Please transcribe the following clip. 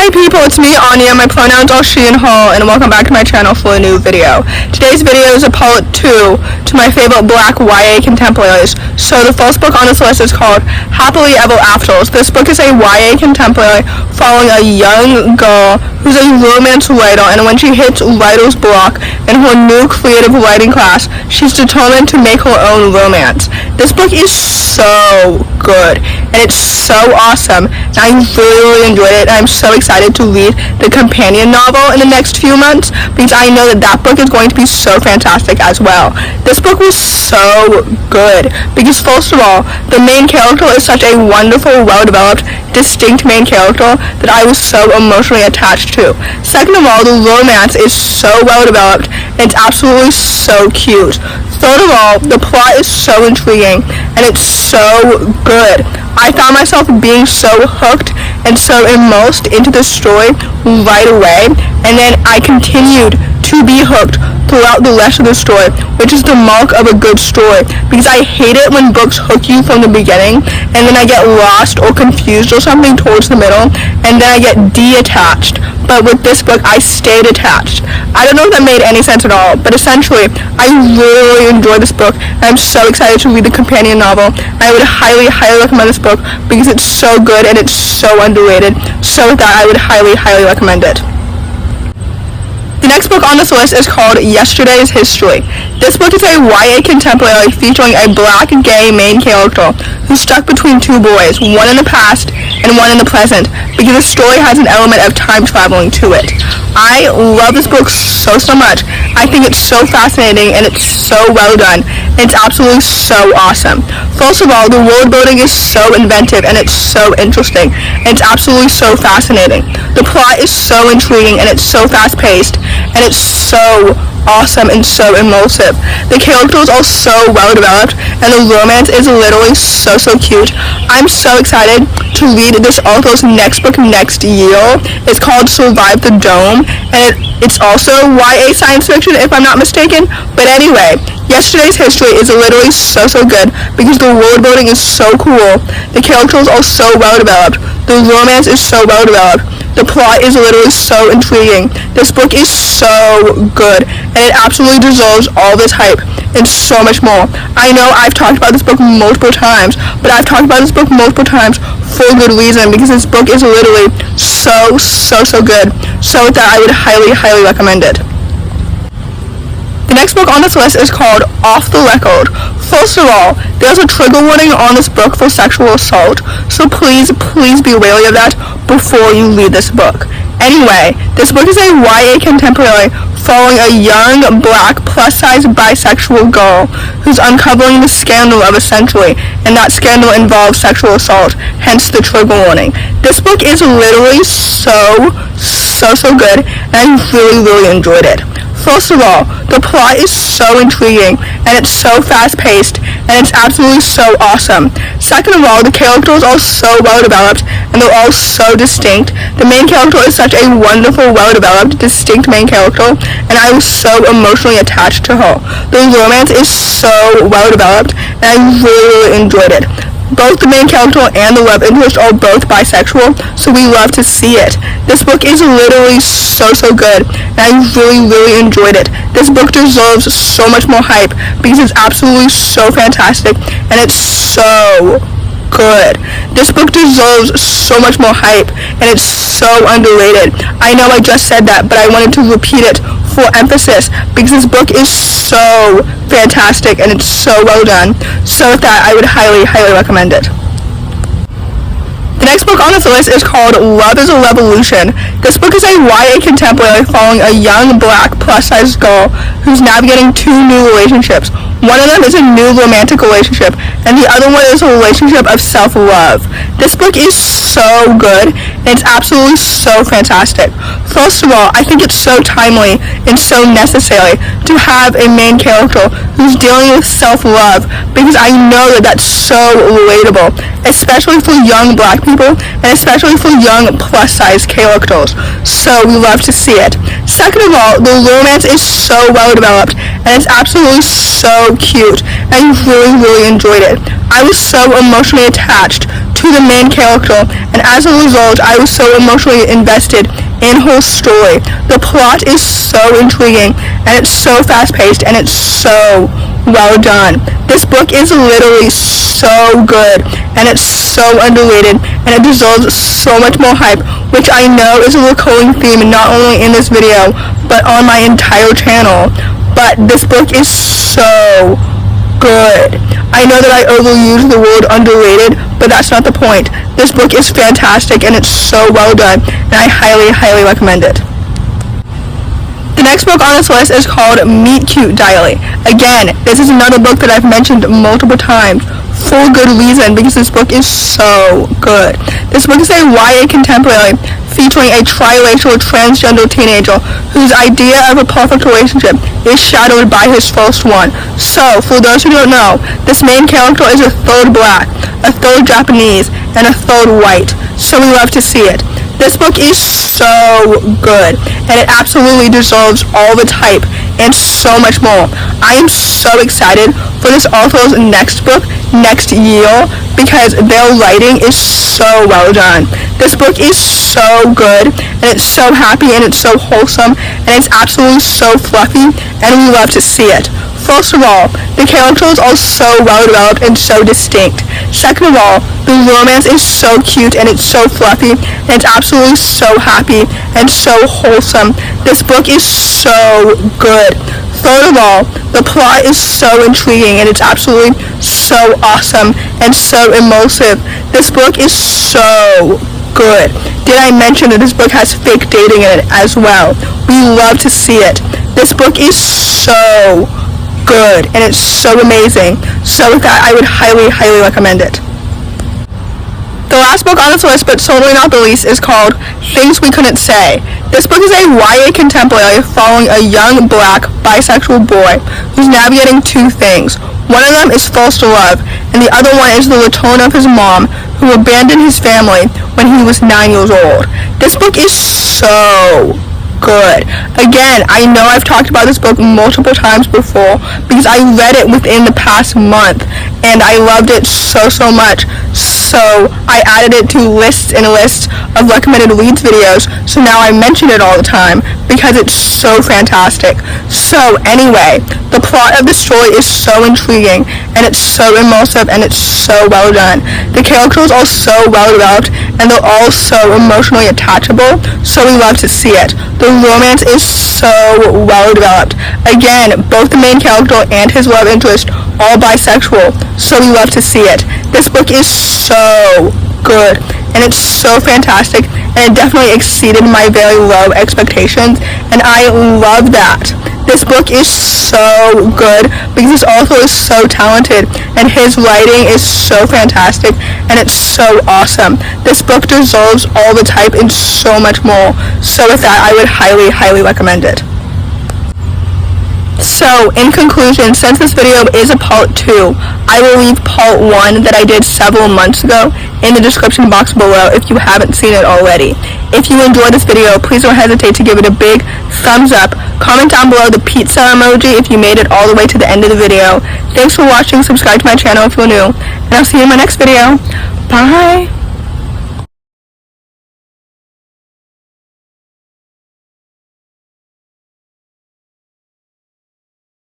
Hi people, it's me, Anja. My pronouns are she and her, and welcome back to my channel for a new video. Today's video is a part 2 to my favorite black YA contemporaries. So the first book on this list is called Happily Ever Afters. This book is a YA contemporary following a young girl who's a romance writer, and when she hits writer's block in her new creative writing class, she's determined to make her own romance. This book is so good, and it's so awesome, and I really enjoyed it, and I'm so excited to read the companion novel in the next few months, because I know that book is going to be so fantastic as well. This book was so good, because first of all, the main character is such a wonderful, well-developed, distinct main character that I was so emotionally attached to. Second of all, the romance is so well-developed, and it's absolutely so cute. Third of all, the plot is so intriguing, and it's so good. I found myself being so hooked and so immersed into the story right away, and then I continued to be hooked throughout the rest of the story, which is the mark of a good story, because I hate it when books hook you from the beginning, and then I get lost or confused or something towards the middle, and then I get detached. But with this book, I stayed attached. I don't know if that made any sense at all, but essentially, I really enjoyed this book, and I'm so excited to read the companion novel. I would highly, highly recommend this book, because it's so good and it's so underrated. So with that, I would highly, highly recommend it. The next book on this list is called Yesterday's History. This book is a YA contemporary featuring a black gay main character who's stuck between two boys, one in the past and one in the present, because the story has an element of time traveling to it. I love this book so much. I think it's so fascinating and it's so well done. It's absolutely so awesome. First of all, the world building is so inventive and it's so interesting. And it's absolutely so fascinating. The plot is so intriguing and it's so fast paced and it's so awesome and so immersive. The characters are so well developed and the romance is literally so cute. I'm so excited to read this author's next book next year. It's called Survive the Dome, and it's also YA science fiction if I'm not mistaken. But anyway, Yesterday's History is literally so good because the world building is so cool. The characters are so well developed. The romance is so well developed. The plot is literally so intriguing. This book is so good, and it absolutely deserves all this hype and so much more. I know I've talked about this book multiple times, but I've talked about this book multiple times for a good reason, because this book is literally so good. So with that, I would highly, highly recommend it. The next book on this list is called Off the Record. First of all, there's a trigger warning on this book for sexual assault, so please be wary of that before you read this book. Anyway, this book is a YA contemporary following a young, black, plus-size bisexual girl who's uncovering the scandal of a century, and that scandal involves sexual assault, hence the trigger warning. This book is literally so good, and I really enjoyed it. First of all, the plot is so intriguing, and it's so fast-paced, and it's absolutely so awesome. Second of all, the characters are so well-developed, and they're all so distinct. The main character is such a wonderful, well-developed, distinct main character, and I was so emotionally attached to her. The romance is so well-developed, and I really enjoyed it. Both the main character and the love interest are both bisexual, so we love to see it. This book is literally so good, and I really enjoyed it. This book deserves so much more hype, because it's absolutely so fantastic, and it's so good. This book deserves so much more hype, and it's so underrated. I know I just said that, but I wanted to repeat it for emphasis, because this book is so fantastic and it's so well done. So with that, I would highly recommend it. The next book on this list is called Love is a Revolution. This book is a YA contemporary following a young, black, plus-size girl who's navigating two new relationships. One of them is a new romantic relationship, and the other one is a relationship of self-love. This book is so good, and it's absolutely so fantastic. First of all, I think it's so timely and so necessary to have a main character who's dealing with self-love, because I know that that's so relatable, especially for young black people, and especially for young plus-size characters. So we love to see it. Second of all, the romance is so well developed, and it's absolutely so cute, and I really enjoyed it. I was so emotionally attached to to the main character, and as a result, I was so emotionally invested in her story. The plot is so intriguing, and it's so fast-paced, and it's so well done. This book is literally so good, and it's so underrated, and it deserves so much more hype, which I know is a recurring theme not only in this video, but on my entire channel. But this book is so good. I know that I overuse the word underrated, but that's not the point. This book is fantastic, and it's so well done, and I highly, highly recommend it. The next book on this list is called Meet Cute Diary. Again, this is another book that I've mentioned multiple times for good reason, because this book is so good. This book is a YA contemporary featuring a triracial transgender teenager whose idea of a perfect relationship is shadowed by his first one. So, for those who don't know, this main character is a third black, a third Japanese, and a third white. So we love to see it. This book is so good, and it absolutely deserves all the hype and so much more. I am so excited for this author's next book next year because their writing is so well done. This book is so good, and it's so happy, and it's so wholesome, and it's absolutely so fluffy, and we love to see it. First of all, the characters are so well developed and so distinct. Second of all, the romance is so cute and it's so fluffy, and it's absolutely so happy and so wholesome. This book is so good. Third of all, the plot is so intriguing and it's absolutely so awesome and so immersive. This book is so good. Did I mention that this book has fake dating in it as well? We love to see it. This book is so good, and it's so amazing. So with that, I would highly, highly recommend it. The last book on this list, but certainly not the least, is called Things We Couldn't Say. This book is a YA contemporary following a young black bisexual boy who's navigating two things. One of them is first love, and the other one is the return of his mom, who abandoned his family when he was 9 years old. This book is so good. Again, I know I've talked about this book multiple times before because I read it within the past month and I loved it so much. So I added it to lists and lists of recommended reads videos, so now I mention it all the time because it's so fantastic. So anyway, the plot of the story is so intriguing and it's so immersive and it's so well done. The characters are so well developed and they're all so emotionally attachable, so we love to see it. The romance is so well developed. Again, both the main character and his love interest are bisexual, so we love to see it. This book is so good, and it's so fantastic, and it definitely exceeded my very low expectations, and I love that. This book is so good because this author is so talented and his writing is so fantastic and it's so awesome. This book deserves all the hype and so much more. So with that, I would highly, highly recommend it. So, in conclusion, since this video is a part 2, I will leave part 1 that I did several months ago in the description box below if you haven't seen it already. If you enjoyed this video, please don't hesitate to give it a big thumbs up. Comment down below the pizza emoji if you made it all the way to the end of the video. Thanks for watching, subscribe to my channel if you're new, and I'll see you in my next video. Bye!